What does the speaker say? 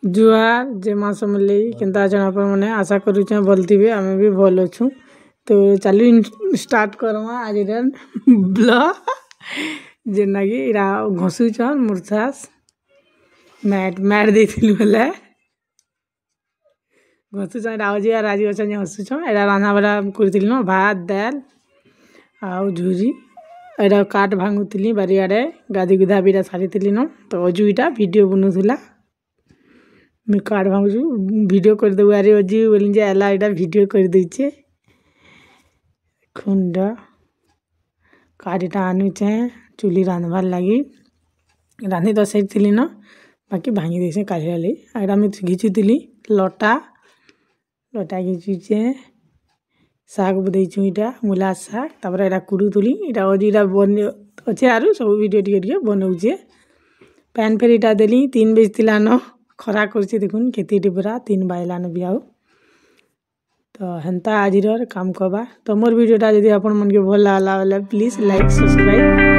जुआर जे मास मिले केनता जन अपन मैंने आशा करूँ भल थे आम भी भल अच्छू तो चलू स्टार्ट करमा आज ब्लॉग जेना कि घसुचन मुर्सास मैट मैट देती बोले घसुचन राजी और राजी अच्छा हसुचन एटा रान्ना बड़ा करी न भात दाल आउ झुरी एटा काट भांगुली बारियाड़े गाधी गुधा भी सारी न तो अजु इटा वीडियो बनूला मैं काट भांगु वीडियो कर देबू अरे अजु बोली एला इटा वीडियो कर देछे खुंड काट इटा आनुचे चुली रांधबार लगी रांधि तो सही न बाकी भांगी देसे काढ़ी एटा मैं घिचुली लटा लटा घिचुचे शाग देचु इटा मूला शाग तापर एटा कुड़ुली इटा अजु इटा बन अच्छे आरु सब वीडियो टिके बनाऊे पैन फेर इटा देली 3 बजला न खरा कर देखुन केते पूरा 3 बाजलान भी आउ तो हेन्ता आज काम करवा तो मोर वीडियोटा जब आपण मन के भल लागला प्लीज लाइक सब्सक्राइब।